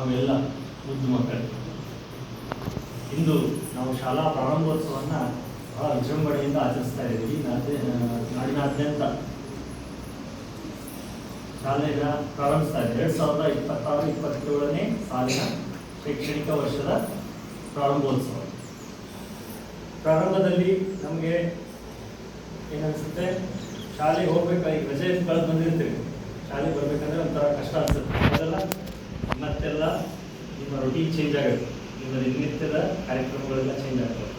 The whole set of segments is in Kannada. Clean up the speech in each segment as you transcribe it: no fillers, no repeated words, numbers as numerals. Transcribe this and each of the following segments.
ಅವೆಲ್ಲ ಮುದ್ದು ಮಕ್ಕಳು. ಇಂದು ನಾವು ಶಾಲಾ ಪ್ರಾರಂಭೋತ್ಸವವನ್ನು ಬಹಳ ವಿಜೃಂಭಣೆಯಿಂದ ಆಚರಿಸ್ತಾ ಇದ್ದೀವಿ. ನಾಡಿನಾದ್ಯಂತ ಶಾಲೆಯ ಪ್ರಾರಂಭಿಸ್ತಾ ಇದೆ. 2026-27ನೇ ಸಾಲಿನ ಶೈಕ್ಷಣಿಕ ವರ್ಷದ ಪ್ರಾರಂಭೋತ್ಸವ. ಪ್ರಾರಂಭದಲ್ಲಿ ನಮಗೆ ಏನನ್ಸುತ್ತೆ, ಶಾಲೆಗೆ ಹೋಗ್ಬೇಕಾಗಿ ರಜೆ ಕಳೆದು ಬಂದಿರ್ತೀವಿ. ಶಾಲೆಗೆ ಬರ್ಬೇಕಂದ್ರೆ ಒಂಥರ ಕಷ್ಟ ಅನ್ಸುತ್ತೆ. ಅದೆಲ್ಲ ಮತ್ತೆಲ್ಲ ನಿಮ್ಮ ರೊಟೀನ್ ಚೇಂಜ್ ಆಗುತ್ತೆ, ನಿಮ್ಮ ದಿನನಿತ್ಯದ ಕಾರ್ಯಕ್ರಮಗಳೆಲ್ಲ ಚೇಂಜ್ ಆಗ್ತವೆ.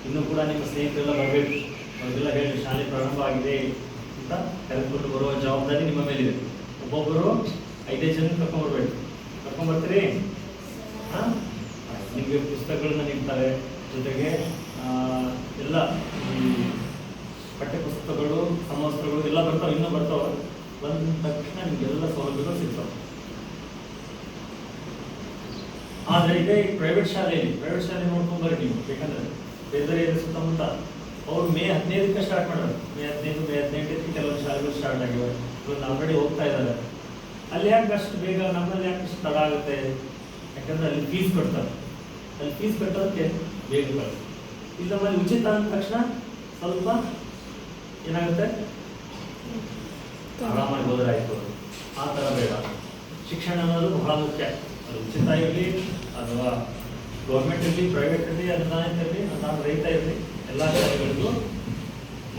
ಇನ್ನೂ ಕೂಡ ನಿಮ್ಮ ಸ್ನೇಹಿತರೆಲ್ಲ ಬರಬೇಕು, ಅವ್ರಿಗೆಲ್ಲ ಹೇಳಿ ಶಾಲೆ ಪ್ರಾರಂಭ ಆಗಿದೆ ಅಂತ ಕರೆದುಕೊಂಡು ಬರುವ ಜವಾಬ್ದಾರಿ ನಿಮ್ಮ ಮೇಲಿದೆ. ಒಬ್ಬೊಬ್ಬರು 5 ಜನ ಕರ್ಕೊಂಡ್ಬರ್ತೀರಿ. ಹಾಂ, ನಿಮಗೆ ಪುಸ್ತಕಗಳನ್ನ ನೀಡ್ತಾರೆ, ಜೊತೆಗೆ ಎಲ್ಲ ಪಠ್ಯಪುಸ್ತಕಗಳು, ಸಮವಸ್ತ್ರಗಳು ಎಲ್ಲ ಬರ್ತಾವೆ, ಇನ್ನೂ ಬರ್ತಾವೆ. ಬಂದ ತಕ್ಷಣ ನಿಮಗೆಲ್ಲ ಸೌಲಭ್ಯಗಳು ಸಿಗ್ತಾವೆ. ಆದರೆ ಇದೇ ಪ್ರೈವೇಟ್ ಶಾಲೆ ನೋಡ್ಕೊಂಡ್ಬರ್ರಿ ನೀವು. ಬೇಕಂದ್ರೆ ಬೇರೆ ಸುತ್ತಮುತ್ತ ಅವ್ರು ಮೇ 15ಕ್ಕೆ ಸ್ಟಾರ್ಟ್ ಮಾಡೋದು. ಮೇ 18 ಕೆಲವೊಂದು ಶಾಲೆಗಳು ಸ್ಟಾರ್ಟ್ ಆಗಿವೆ. ಇವಾಗ ಆಲ್ರೆಡಿ ಹೋಗ್ತಾ ಇದ್ದಾರೆ. ಅಲ್ಲಿ ಯಾಕೆ ಅಷ್ಟು ಬೇಗ, ನಮ್ಮಲ್ಲಿ ಯಾಕೆ ಅಷ್ಟು ತಡ ಆಗುತ್ತೆ? ಯಾಕಂದ್ರೆ ಅಲ್ಲಿ ಫೀಸ್ ಕಟ್ತಾರೆ. ಅಲ್ಲಿ ಫೀಸ್ ಕಟ್ಟೋದಕ್ಕೆ ಬೇಗ ಬರುತ್ತೆ. ಇಲ್ಲ ನಮ್ಮಲ್ಲಿ ಉಚಿತ ಅಂದ ತಕ್ಷಣ ಸ್ವಲ್ಪ ಏನಾಗುತ್ತೆ, ಆರಾಮಾಗಿ ಹೋದ್ರಾಯ್ತು. ಆ ಥರ ಬೇಡ. ಶಿಕ್ಷಣ ಅನ್ನೋದು ಬಹಳ ಮುಖ್ಯ. ಅದು ಉಚಿತ ಇರಲಿ ಅಥವಾ ಗೌರ್ಮೆಂಟ್ ಇರಲಿ, ಪ್ರೈವೇಟ್ ಇರಲಿ, ಅನುದಾನಿತ ಇರಲಿ, ಅನುದಾನ ರಹಿತ ಇರಲಿ, ಎಲ್ಲ ಶಾಲೆಗಳಿಗೂ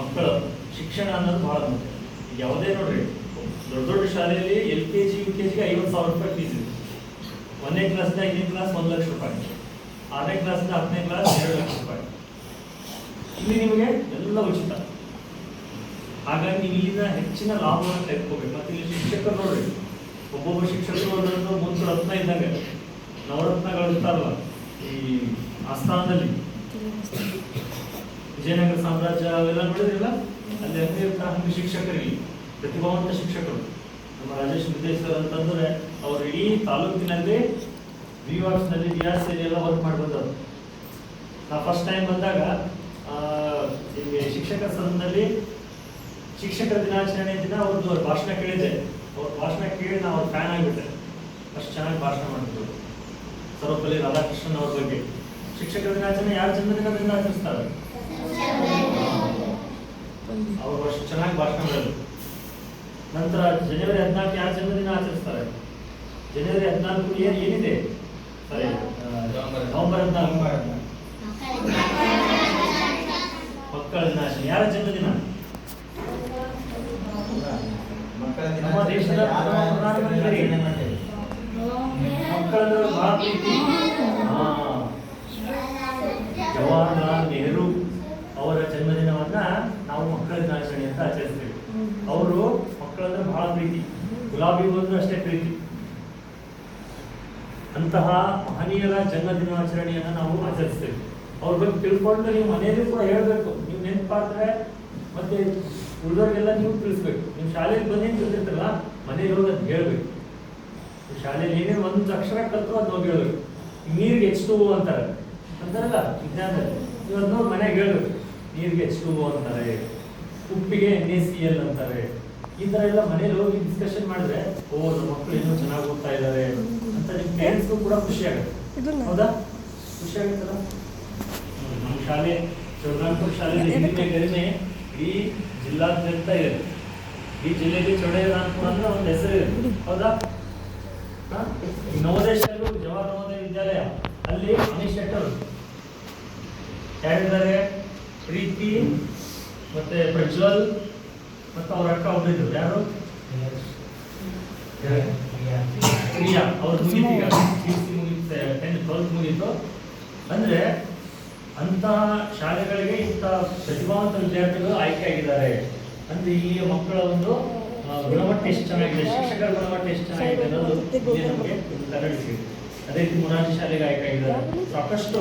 ಮಕ್ಕಳ ಶಿಕ್ಷಣ ಅನ್ನೋದು ಬಹಳ ಮುಖ್ಯ. ಯಾವುದೇ ನೋಡ್ರಿ, ದೊಡ್ಡ ಶಾಲೆಯಲ್ಲಿ LKG UKGಗೆ 50,000 ರೂಪಾಯಿ ಫೀಸ್ ಇದೆ. 1ನೇ ಕ್ಲಾಸ್ನ 5ನೇ ಕ್ಲಾಸ್ 1 ಲಕ್ಷ ರೂಪಾಯಿ, 6ನೇ ಕ್ಲಾಸ್ನ 10ನೇ ಕ್ಲಾಸ್ 2 ಲಕ್ಷ ರೂಪಾಯಿ. ಇಲ್ಲಿ ನಿಮಗೆ ಎಲ್ಲ ಉಚಿತ. ಹಾಗಾಗಿ ನೀವು ಇಲ್ಲಿಂದ ಹೆಚ್ಚಿನ ಲಾಭವನ್ನು ತೆಗೆದುಕೋಬೇಕು. ಮತ್ತು ಇಲ್ಲಿ ಶಿಕ್ಷಕರು ನೋಡ್ರಿ, ಒಬ್ಬೊಬ್ಬ ಶಿಕ್ಷಕರು ಒಂದೊಂದು ಮುಂಚೆ ರತ್ನ ಇದ್ದಂಗೆ, ನವರತ್ನಗಳು ಇರ್ತಾರಲ್ಲ ಈ ಆಸ್ಥಾನದಲ್ಲಿ, ವಿಜಯನಗರ ಸಾಮ್ರಾಜ್ಯ ಅವೆಲ್ಲ ನೋಡಿದ್ರಿಲ್ಲ, ಅಲ್ಲಿ ಹಂಗೆ ಇರ್ತಾರೆ. ಹಂಗೆ ಶಿಕ್ಷಕರಿಗೆ ಪ್ರತಿಭಾವಂತ ಶಿಕ್ಷಕರು ನಮ್ಮ ರಾಜೇಶ್ ವಿದೇಶ್ವರ್ ಅಂತಂದ್ರೆ ಅವರು ಇಡೀ ತಾಲೂಕಿನಲ್ಲಿ ವಿವಾಕ್ಸ್ನಲ್ಲಿ BRC ಎಲ್ಲ ವರ್ಕ್ ಮಾಡಿ ಬಂದವರು. ನಾ ಫಸ್ಟ್ ಟೈಮ್ ಬಂದಾಗ ಇಲ್ಲಿ ಶಿಕ್ಷಕರ ಸದನದಲ್ಲಿ ಶಿಕ್ಷಕರ ದಿನಾಚರಣೆ ದಿನ ಅವ್ರದ್ದು ಭಾಷಣ ಕೇಳಿದೆ. ಅವ್ರ ಭಾಷಣ ಕೇಳಿ ನಾವು ಅವ್ರ ಫ್ಯಾನ್ ಆಗಿಬಿಟ್ಟೆ. ಅಷ್ಟು ಚೆನ್ನಾಗಿ ಭಾಷಣ ಮಾಡ್ತಿದ್ರು. ಸರ್ವಪಲ್ಲಿ ರಾಧಾಕೃಷ್ಣನ್ ಅವ್ರ ಬಗ್ಗೆ. ಶಿಕ್ಷಕರ ದಿನಾಚರಣೆ ಯಾರ ಜನ್ಮದಿನದಿಂದ ಆಚರಿಸ್ತಾರೆ? ಅವರು ಅಷ್ಟು ಚೆನ್ನಾಗಿ ಭಾಷಣ ಮಾಡಿದ್ರು. ನಂತರ ಜನವರಿ 14 ಯಾರ ಜನ್ಮದಿನ ಆಚರಿಸ್ತಾರೆ? ಜನವರಿ 14 ಏನಿದೆ? ಸರಿ, ನವೆಂಬರ್ 14 ಮಕ್ಕಳ ದಿನಾಚರಣೆ. ಯಾರ ಜನ್ಮದಿನ? ನಮ್ಮ ದೇಶದ ಪ್ರಧಾನಮಂತ್ರಿ. ಮಕ್ಕಳಂದ್ರೆ ಬಹಳ ಪ್ರೀತಿ. ಜವಾಹರ್ಲಾಲ್ ನೆಹರು ಅವರ ಜನ್ಮದಿನವನ್ನ ನಾವು ಮಕ್ಕಳ ದಿನಾಚರಣೆ ಅಂತ ಆಚರಿಸ್ತೀವಿ. ಅವರು ಮಕ್ಕಳಂದ್ರೆ ಬಹಳ ಪ್ರೀತಿ. ಗುಲಾಬಿ ಬಂದ್ರು ಅಷ್ಟೇ ಪ್ರೀತಿ. ಅಂತಹ ಮಹನೀಯರ ಜನ್ಮ ದಿನಾಚರಣೆಯನ್ನು ನಾವು ಆಚರಿಸ್ತೇವೆ. ಅವ್ರ ಬಗ್ಗೆ ತಿಳ್ಕೊಂಡು ನೀವು ಮನೆಯಲ್ಲೂ ಕೂಡ ಹೇಳಬೇಕು. ನೀವು ನೆನಪಾದ್ರೆ ಮತ್ತೆ ಉಳಿದವ್ರಿಗೆಲ್ಲ ನೀವು ತಿಳಿಸ್ಬೇಕು. ನೀವು ಶಾಲೆಗೆ ಬಂದೇನು ತಿಳಿದಿರ್ತಾರಲ್ಲ, ಮನೇಲಿ ಹೋಗಿ ಅದು ಹೇಳ್ಬೇಕು. ಶಾಲೆಯಲ್ಲಿ ಏನೇ ಒಂದು ಅಕ್ಷರ ಕಲ್ತು ಅದು ಹೋಗಿ ಹೇಳ್ಬೇಕು. ನೀರಿಗೆ H2O ಅಂತಾರಲ್ಲ ವಿಜ್ಞಾನದಲ್ಲಿ, ನೀವು ಅದನ್ನ ಮನೆಗೆ ಹೇಳ್ಬೇಕು. ನೀರಿಗೆ H2O ಅಂತಾರೆ, ಉಪ್ಪಿಗೆ NaCl ಅಂತಾರೆ. ಈ ಥರ ಎಲ್ಲ ಮನೇಲಿ ಹೋಗಿ ಡಿಸ್ಕಷನ್ ಮಾಡಿದ್ರೆ, ಓ ನಮ್ಮ ಮಕ್ಕಳು ಇನ್ನೂ ಚೆನ್ನಾಗಿ ಓದ್ತಾ ಇದ್ದಾರೆ ಅಂತ ನಿಮ್ಮ ಪೇರೆಂಟ್ಸ್ಗೂ ಕೂಡ ಖುಷಿ ಆಗುತ್ತೆ. ಹೌದಾ? ಖುಷಿ ಆಗುತ್ತಲ್ಲ. ನಮ್ಮ ಶಾಲೆ ಚೌಡನಾಪುರ ಶಾಲೆಯಲ್ಲಿ ಹಿಂದಿನ ಗರಿಮೆ ಈ ಜಿಲ್ಲಾದ್ಯಂತ ಇದೆ. ಈ ಜಿಲ್ಲೆಯಲ್ಲಿ ಚೌಡನಾಪುರ ಅಂದ್ರೆ ಒಂದು ಹೆಸರು ಇದೆ. ಹೌದಾ? ನವೋದಯ ಶಾಲೆ, ಜವಾಹರ್ ನವೋದಯ ವಿದ್ಯಾಲಯ, ಅಲ್ಲಿ ಅನೀಶ್ ಶೆಟ್ಟರ್ ಯಾರಿದ್ದಾರೆ? ಪ್ರೀತಿ ಮತ್ತೆ ಪ್ರಜ್ವಲ್ ಮತ್ತು ಅವ್ರ ಅಕ್ಕ ಒಬ್ಬರಿದ್ರು. ಯಾರು? ಪ್ರಿಯಾ. ಅವ್ರು ಮುಗೀತೀಗ PUC ಮುಗಿಯುತ್ತೆ, 10th 12th ಮುಗೀತು. ಅಂದ್ರೆ ಅಂತ ಶಾಲೆಗಳಿಗೆ ಇಂಥ ಪ್ರತಿಭಾವಂತ ವಿದ್ಯಾರ್ಥಿಗಳು ಆಯ್ಕೆ ಆಗಿದ್ದಾರೆ. ಅಂದ್ರೆ ಈ ಮಕ್ಕಳ ಒಂದು ಗುಣಮಟ್ಟ ಎಷ್ಟು ಚೆನ್ನಾಗಿದೆ, ಶಿಕ್ಷಕರ ಗುಣಮಟ್ಟ ಎಷ್ಟು ಚೆನ್ನಾಗಿದೆ ಅನ್ನೋದು ನಮಗೆ ಕನ್ನಡಿಸಿದೆ. ಅದೇ ರೀತಿ ಮೊರಾರ್ಜಿ ಶಾಲೆಗೆ ಆಯ್ಕೆ ಆಗಿದ್ದಾರೆ. ಸಾಕಷ್ಟು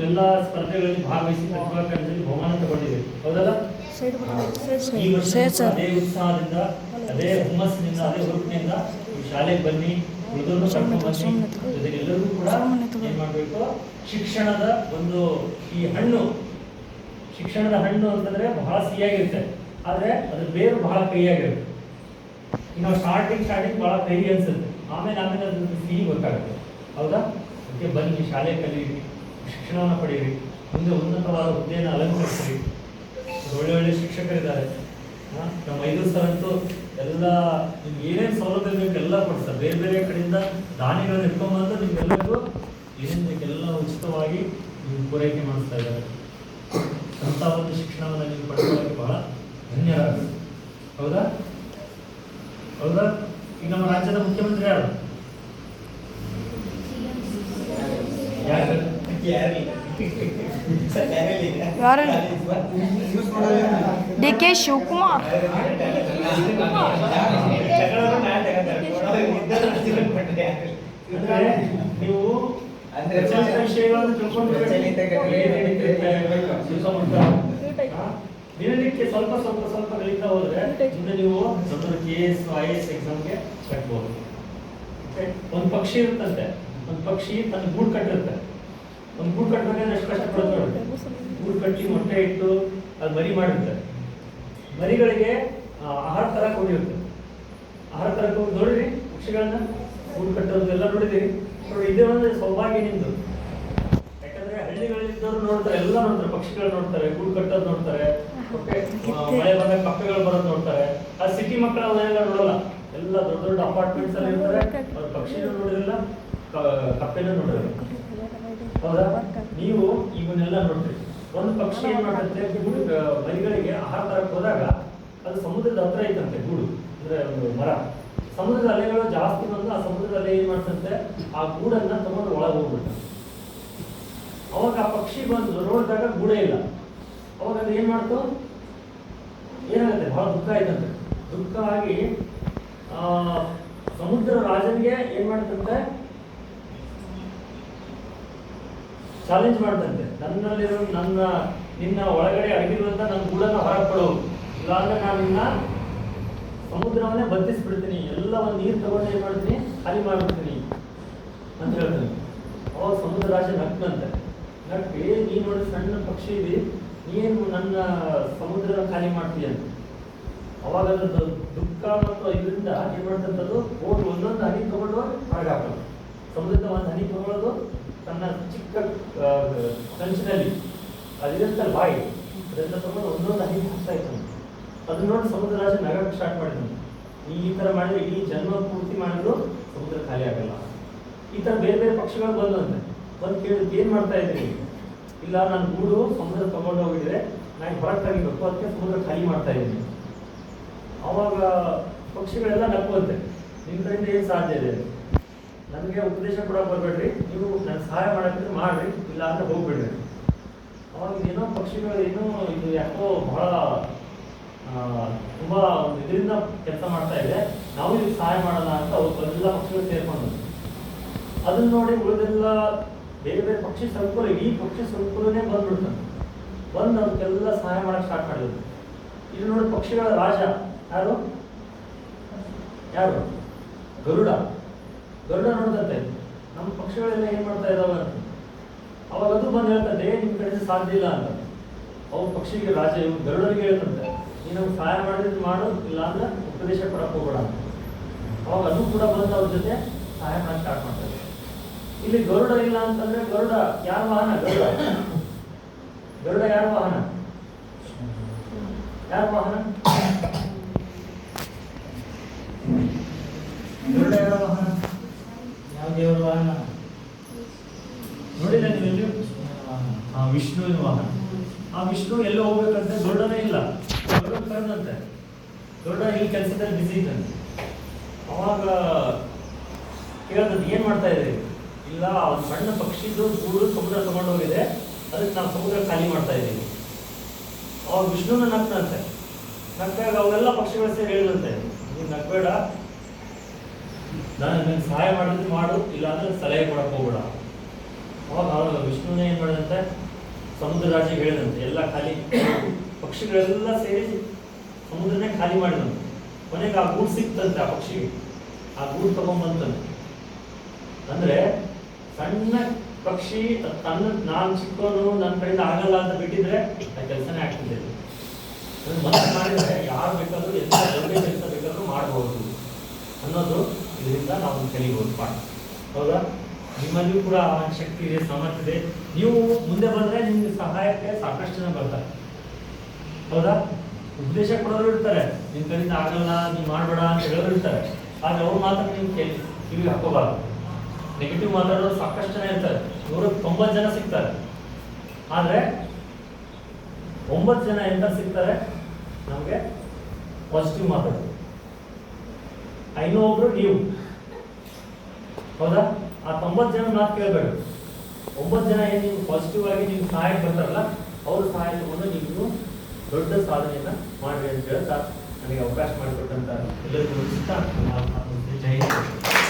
ಎಲ್ಲ ಸ್ಪರ್ಧೆಗಳಲ್ಲಿ ಭಾಗವಹಿಸಿ ಪ್ರತಿಭಾ ಕಾರಂಜಿಯಲ್ಲಿ ಬಹುಮಾನ ತಗೊಂಡಿದೆ. ಹೌದಲ್ಲ? ಈ ವರ್ಷ ಅದೇ ಉತ್ಸಾಹದಿಂದ, ಅದೇ ಹುಮ್ಮಸ್ಸಿನಿಂದ, ಅದೇ ಹುರುಪಿನಿಂದ ಈ ಶಾಲೆಗೆ ಬನ್ನಿ, ಉಳಿದನ್ನು ಕರ್ಕೊಂಡು ಬನ್ನಿ. ಜೊತೆಗೆ ಎಲ್ಲರಿಗೂ ಕೂಡ ಏನ್ ಮಾಡಬೇಕು, ಶಿಕ್ಷಣದ ಒಂದು ಈ ಹಣ್ಣು, ಶಿಕ್ಷಣದ ಹಣ್ಣು ಅಂತಂದ್ರೆ ಬಹಳ ಸಿಹಿಯಾಗಿರುತ್ತೆ, ಆದ್ರೆ ಅದ್ರ ಬೇರು ಬಹಳ ಕಹಿಯಾಗಿರುತ್ತೆ. ನಾವು ಸ್ಟಾರ್ಟಿಂಗ್ ಬಹಳ ಕಹಿ ಅನ್ಸುತ್ತೆ, ಆಮೇಲೆ ಅದ್ರ ಸಿಹಿ ಗೊತ್ತಾಗುತ್ತೆ. ಹೌದಾ? ಅದಕ್ಕೆ ಬನ್ನಿ, ಶಾಲೆ ಕಲಿಯಿರಿ, ಶಿಕ್ಷಣವನ್ನು ಪಡೆಯಿರಿ, ಮುಂದೆ ಉನ್ನತವಾದ ಹುದ್ದೆಯನ್ನು ಅಲಂಕರಿಸಿರಿ. ಒಳ್ಳೆ ಒಳ್ಳೆ ಶಿಕ್ಷಕರಿದ್ದಾರೆ. ನಮ್ಮ 5 ಅಂತೂ ಎಲ್ಲ ನಿಮ್ಗೆ ಏನೇನು ಸೌಲಭ್ಯ ಬೇಕು ಎಲ್ಲ ಕೊಡ್ತಾರೆ. ಬೇರೆ ಬೇರೆ ಕಡೆಯಿಂದ ದಾನಿಗಳನ್ನು ಇಟ್ಕೊಂಡ್ಬಂದು ನಿಮ್ಗೆಲ್ಲರಿಗೂ ಏನೇನು ಬೇಕೆಲ್ಲ ಉಚಿತವಾಗಿ ನೀವು ಪೂರೈಕೆ ಮಾಡಿಸ್ತಾ ಇದ್ದಾರೆ. ಅಂಥ ಒಂದು ಶಿಕ್ಷಣವನ್ನು ನೀವು ಪಡೆದುಕೊಳ್ಳೋಕ್ಕೆ ಬಹಳ ಧನ್ಯರಾಗಬೇಕು. ಹೌದಾ? ಹೌದಾ? ಈಗ ನಮ್ಮ ರಾಜ್ಯದ ಮುಖ್ಯಮಂತ್ರಿ ಯಾರು? D K Shivakumar. ನೀವು ವಿಷಯಗಳನ್ನು ದಿನನಿತ್ಯ ಸ್ವಲ್ಪ ಸ್ವಲ್ಪ ಸ್ವಲ್ಪ ಕಲಿತಾ ಹೋದ್ರೆ ಮುಂದೆ ನೀವು ದೊಡ್ಡ KS IAS ಎಕ್ಸಾಮ್ಗೆ ಕಟ್ಬೋದು. ಒಂದು ಪಕ್ಷಿ ಇರುತ್ತಂತೆ, ಒಂದು ಪಕ್ಷಿ ತನ್ನ ಗೂಡು ಕಟ್ಟಿರುತ್ತೆ. ಒಂದು ಗೂಡು ಕಟ್ಟಬೇಕಾದ್ರೆ ಎಷ್ಟು ಕಷ್ಟಪಡುತ್ತೆ. ಗೂಡು ಕಟ್ಟಿ ಮೊಟ್ಟೆ ಇಟ್ಟು ಅದು ಮರಿ ಮಾಡಿರುತ್ತೆ. ಮರಿಗಳಿಗೆ ಆಹಾರ ತರಕ್ಕೆ ಹೋಗಿರುತ್ತೆ. ಆಹಾರ ತರಕ್ಕೆ ಹೋಗಿ ನೋಡಿರಿ ಪಕ್ಷಿಗಳನ್ನ ಗೂಡು ಕಟ್ಟೋದು ಎಲ್ಲ ನೋಡಿದಿರಿ. ನೋಡಿ, ಇದೇ ಒಂದು ಸೌಭಾಗ್ಯ ನಿಮ್ದು. ಯಾಕಂದ್ರೆ ಹಳ್ಳಿಗಳಿದ್ದವರು ನೋಡ್ತಾರೆ, ಎಲ್ಲ ನೋಡ್ತಾರೆ, ಪಕ್ಷಿಗಳು ನೋಡ್ತಾರೆ, ಗೂಡು ಕಟ್ಟೋದು ನೋಡ್ತಾರೆ, ಮಳೆ ಬಂದಾಗ ಕಪ್ಪೆಗಳು ಬರೋದು ನೋಡ್ತಾರೆ. ಆ ಸಿಟಿ ಮಕ್ಕಳು ಅವನ್ನೆಲ್ಲ ನೋಡಲ್ಲ. ಎಲ್ಲ ದೊಡ್ಡ ದೊಡ್ಡ ಅಪಾರ್ಟ್ಮೆಂಟ್ಸ್ ಅಲ್ಲಿ ಇರ್ತಾರೆ, ಅವ್ರ ಪಕ್ಷಿನೂ ನೋಡಿರಲ್ಲ, ಕಪ್ಪೆನೂ ನೋಡಿರಲ್ಲ. ಹೌದಾ? ನೀವು ಇವನ್ನೆಲ್ಲ ನೋಡ್ತೀರಿ. ಒಂದು ಪಕ್ಷಿ ಏನ್ ಮಾಡುತ್ತೆ, ಗೂಡು ಮರಿಗಳಿಗೆ ಆಹಾರ ತರಕ್ಕೆ ಹೋದಾಗ ಅದು ಸಮುದ್ರದ ಹತ್ರ ಐತಂತೆ ಗೂಡು, ಅಂದ್ರೆ ಒಂದು ಮರ. ಸಮುದ್ರದ ಅಲೆಗಳು ಜಾಸ್ತಿ ಬಂದು ಆ ಸಮುದ್ರದ ಅಲೆ ಏನ್ ಮಾಡ್ತಂತೆ, ಆ ಗೂಡನ್ನ ತಗೊಂಡು ಒಳಗೆ ಹೋಗ್ಬಿಡ್ತಂತೆ. ಅವಾಗ ಆ ಪಕ್ಷಿ ಬಂದು ನೋಡಿದಾಗ ಗೂಡೇ ಇಲ್ಲ. ಅವಾಗ ಅದು ಏನ್ ಮಾಡ್ತು, ಏನಾಗುತ್ತೆ, ಬಹಳ ದುಃಖ ಆಯ್ತಂತೆ. ದುಃಖ ಆಗಿ ಸಮುದ್ರ ರಾಜನಿಗೆ ಏನ್ ಮಾಡ್ತಂತೆ, ಚಾಲೆಂಜ್ ಮಾಡ್ತಂತೆ, ನನ್ನಲ್ಲಿರೋ ನಿನ್ನ ಒಳಗಡೆ ಅಡಗಿರುವಂತ ನನ್ನ ಗೂಡನ್ನು ಹೊರಪಡು, ಇಲ್ಲಾಂದ್ರೆ ನಾನು ನಿನ್ನ ಸಮುದ್ರವನ್ನೇ ಬತ್ತಿಸ್ಬಿಡ್ತೀನಿ, ಎಲ್ಲ ಒಂದು ನೀರು ತಗೊಂಡು ಏನ್ ಮಾಡ್ತೀನಿ, ಖಾಲಿ ಮಾಡ್ಬಿಡ್ತೀನಿ ಅಂತ ಹೇಳ್ತಾನೆ. ಅವಾಗ ಸಮುದ್ರ ರಾಜ ನಕ್ಕಂತೆ. ನಕ್ಕಿ, ನೀನ್ ನೋಡಿ ಸಣ್ಣ ಪಕ್ಷಿ ಇದೆ, ನೀನು ನನ್ನ ಸಮುದ್ರ ಖಾಲಿ ಮಾಡ್ತೀಯ ಅಂತ. ಅವಾಗ ಅದ್ರದ್ದು ದುಃಖ ಮತ್ತು ಇದರಿಂದ ಏನ್ ಮಾಡ್ತಂಥದ್ದು, ಹೋಗಿ ಒಂದೊಂದು ಹನಿ ತಗೊಂಡು ಹೊರಗೆ ಹಾಕೋದು. ಸಮುದ್ರದ ಒಂದು ಹನಿ ತಗೊಳ್ಳೋದು, ತನ್ನ ಚಿಕ್ಕ ಕಂಚಿನಲ್ಲಿ ಅದಿರುತ್ತಲ್ಲ ಬಾಯಿ, ಅದರಿಂದ ತಗೊಂಡು ಒಂದೊಂದು ಹನಿ ಹಾಕ್ತಾ ಇದ್ದಾನೆ. ಅದನ್ನ ನೋಡಿ ಸಮುದ್ರ ರಾಜ ನಗಕ್ಕೆ ಸ್ಟಾರ್ಟ್ ಮಾಡಿದ್ದಾನೆ. ಈ ಥರ ಮಾಡಿದ್ರೆ ಇಡೀ ಜನ್ಮ ಪೂರ್ತಿ ಮಾಡಿದ್ರು ಸಮುದ್ರ ಖಾಲಿ ಆಗಲ್ಲ. ಈ ಥರ ಬೇರೆ ಬೇರೆ ಪಕ್ಷಿಗಳು ಬಂದಂತೆ. ಬಂದು ಕೇಳಿದ್, ಏನ್ ಮಾಡ್ತಾ ಇದ್ದೀರಿ? ಇಲ್ಲ, ನನ್ನ ಗೂಡು ಸಮುದ್ರ ತಗೊಂಡು ಹೋಗಿದ್ರೆ ನಾನು ಹೊರಗೆ ತೆಗಿಬೇಕು, ಅದಕ್ಕೆ ಸಮುದ್ರ ಖಾಲಿ ಮಾಡ್ತಾ ಇದ್ದೀನಿ. ಅವಾಗ ಪಕ್ಷಿಗಳೆಲ್ಲ ನಕ್ಕುವಂತೆ, ನಿಮ್ಮ ಕಡೆಯಿಂದ ಏನು ಸಾಧ್ಯ ಇದೆ, ನನಗೆ ಉಪದೇಶ ಕೊಡೋಕೆ ಬರಬೇಡ್ರಿ, ನೀವು ನನ್ನ ಸಹಾಯ ಮಾಡೋಕ್ಕಿದ್ರೆ ಮಾಡ್ರಿ, ಇಲ್ಲ ಅಂದ್ರೆ ಹೋಗ್ಬಿಡ್ರಿ. ಅವಾಗ ಏನೋ ಪಕ್ಷಿಗಳು ಏನೋ ಇದು ಯಾಕೋ ಬಹಳ ತುಂಬಾ ಒಂದು ಇದರಿಂದ ಕೆಲಸ ಮಾಡ್ತಾ ಇದೆ, ನಾವು ಇದಕ್ಕೆ ಸಹಾಯ ಮಾಡೋಣ ಅಂತ ಎಲ್ಲ ಪಕ್ಷಿಗಳು ಸೇರ್ಕೊಂಡು ಅದನ್ನ ನೋಡಿ ಉಳಿದೆಲ್ಲ ಬೇರೆ ಬೇರೆ ಪಕ್ಷಿ ಸಂಕುಲ, ಇಡೀ ಪಕ್ಷಿ ಸಂಕುಲನೇ ಬಂದ್ಬಿಡ್ತಾನೆ. ಬಂದು ಅದಕ್ಕೆಲ್ಲ ಸಹಾಯ ಮಾಡಕ್ಕೆ ಸ್ಟಾರ್ಟ್ ಮಾಡಿದ್ರು. ಇಲ್ಲಿ ನೋಡಿ ಪಕ್ಷಿಗಳ ರಾಜ ಯಾರು ಯಾರು ಗರುಡ. ಗರುಡ ನೋಡ್ತಂತೆ ನಮ್ಮ ಪಕ್ಷಿಗಳೆಲ್ಲ ಏನ್ ಮಾಡ್ತಾ ಇದಾವೆ ಅಂತ. ಅವಾಗ ಅದು ಬಂದು ಹೇಳ್ತಂತೆ, ನಿಮ್ ಕಡೆ ಸಾಧ್ಯ ಇಲ್ಲ ಅಂತ. ಅವು ಪಕ್ಷಿಗೆ ರಾಜ ಗರುಡನಿಗೆ ಹೇಳ್ತಂತೆ, ನೀನು ನಮ್ಗೆ ಸಹಾಯ ಮಾಡಿದ್ರೆ ಮಾಡು, ಇಲ್ಲ ಅಂದ್ರೆ ಉಪದೇಶ ಕೊಡಕ್ಕೆ ಹೋಗ್ಬೇಡ ಅಂತ. ಅವಾಗ ಅದು ಕೂಡ ಬಂದು ಅವ್ರ ಜೊತೆ ಸಹಾಯ ಮಾಡಕ್ಕೆ ಸ್ಟಾರ್ಟ್ ಮಾಡ್ತಾರೆ. ಇಲ್ಲಿ ಗರುಡ ಇಲ್ಲ ಅಂತಂದ್ರೆ, ಗರುಡ ಯಾರ ವಾಹನ? ಗರುಡ ಯಾರ ವಾಹನ? ಯಾರ ವಾಹನ? ಗರುಡ ಯಾರ ವಾಹನ? ಯಾವ ದೇವರ ವಾಹನ ನೋಡಿಲ್ಲ ನೀವು? ವಿಷ್ಣುವಿನ ವಾಹನ. ಆ ವಿಷ್ಣು ಎಲ್ಲೋ ಹೋಗ್ಬೇಕಂತೆ, ಗರುಡನೇ ಇಲ್ಲ. ಗರುಡ ಕರೆದಂತೆ, ಗರುಡ ಈ ಕೆಲಸದಲ್ಲಿ ಬಿಸಿ ಇತ್ತಂತೆ. ಅವಾಗ ಕೇಳ್ದಂತೆ, ಏನ್ ಮಾಡ್ತಾ ಇದ್ರಿ? ಇಲ್ಲ, ಒಂದು ಸಣ್ಣ ಪಕ್ಷಿದು ಗೂಡು ಸಮುದ್ರ ತಗೊಂಡು ಹೋಗಿದೆ, ಅದಕ್ಕೆ ನಾವು ಸಮುದ್ರ ಖಾಲಿ ಮಾಡ್ತಾ ಇದ್ದೀವಿ. ಅವಾಗ ವಿಷ್ಣುನ ನಕ್ಕಂತೆ. ನಕ್ಕಾಗ ಅವೆಲ್ಲ ಪಕ್ಷಿಗಳು ಸೇರಿ ಹೇಳಿದಂತೆ, ನೀನು ನಕ್ಬೇಡ, ನಾನು ನನಗೆ ಸಹಾಯ ಮಾಡಿದ್ರೆ ಮಾಡು, ಇಲ್ಲ ಅಂದ್ರೆ ಸಲಹೆ ಕೊಡಕ್ಕೆ ಹೋಗ್ಬೇಡ. ಅವಾಗ ವಿಷ್ಣುನೇ ಏನ್ ಮಾಡಿದಂತೆ, ಸಮುದ್ರ ರಾಜಿಗೆ ಹೇಳಿದಂತೆ, ಎಲ್ಲ ಖಾಲಿ ಪಕ್ಷಿಗಳೆಲ್ಲ ಸೇರಿ ಸಮುದ್ರನೇ ಖಾಲಿ ಮಾಡಿದಂತೆ. ಕೊನೆಗೆ ಆ ಗೂಡು ಸಿಕ್ತಂತೆ ಆ ಪಕ್ಷಿಗೆ. ಆ ಗೂಡು ತಗೊಂಡ್ಬಂತಂತೆ. ಅಂದ್ರೆ ಸಣ್ಣ ಪಕ್ಷಿ ತನ್ನ ನಾನು ಚಿಕ್ಕವನು, ನನ್ನ ಕಡೆಯಿಂದ ಆಗಲ್ಲ ಅಂತ ಬಿಟ್ಟಿದ್ರೆ ಆ ಕೆಲಸನೇ ಆಗ್ತಿದೆ. ಮನಸ್ಸು ಮಾಡಿದ್ರೆ ಯಾರು ಬೇಕಾದ್ರೂ ಯಾವುದೇ ಕೆಲಸ ಬೇಕಾದ್ರೂ ಮಾಡಬಹುದು ಅನ್ನೋದು ಇದರಿಂದ ನಾವು ಕಲಿಬಹುದು ಪಾಠ. ಹೌದಾ? ನಿಮ್ಮಲ್ಲಿಯೂ ಕೂಡ ಆ ಶಕ್ತಿ ಇದೆ, ಸಾಮರ್ಥ್ಯ ಇದೆ. ನೀವು ಮುಂದೆ ಬಂದ್ರೆ ನಿಮ್ಗೆ ಸಹಾಯಕ್ಕೆ ಸಾಕಷ್ಟು ಜನ ಬರ್ತಾರೆ, ಹೌದಾ? ಉಪದೇಶ ಕೊಡೋರು ಇರ್ತಾರೆ, ನಿನ್ ಕೈಯಿಂದ ಆಗಲ್ಲ, ನೀವು ಮಾಡಬೇಡ ಅಂತ ಹೇಳೋರು ಇರ್ತಾರೆ. ಆದ್ರೆ ಅವ್ರ ಮಾತ್ರ ನೀವು ಕಿವಿ ಹಾಕೋಬಾರ್ದು. ನೆಗೆಟಿವ್ ಮಾತಾಡೋರು ಸಾಕಷ್ಟು ಜನ ಇರ್ತಾರೆ, 190 ಜನ ಸಿಗ್ತಾರೆ. ಆದ್ರೆ 9 ಜನ ಎಂತ ಸಿಗ್ತಾರೆ ನಮಗೆ ಪಾಸಿಟಿವ್ ಮಾತಾಡೋದು. ಒಬ್ರು ನೀವು, ಹೌದಾ? ಆ 90 ಜನ ಮಾತು ಕೇಳಬೇಡ. 9 ಜನ ಏನು ನೀವು ಪಾಸಿಟಿವ್ ಆಗಿ ನೀವು ಸಹಾಯಕ್ಕೆ ಬರ್ತಾರಲ್ಲ, ಅವ್ರ ಸಹಾಯ ತಗೊಂಡು ನೀವು ದೊಡ್ಡ ಸಾಧನೆಯನ್ನ ಮಾಡ್ರಿ ಅಂತ ಹೇಳ್ತಾ ನನಗೆ ಅವಕಾಶ ಮಾಡಿಕೊಟ್ಟಂತ ಎಲ್ಲರಿಗೂ ಜೈ ಹಿಂದ್.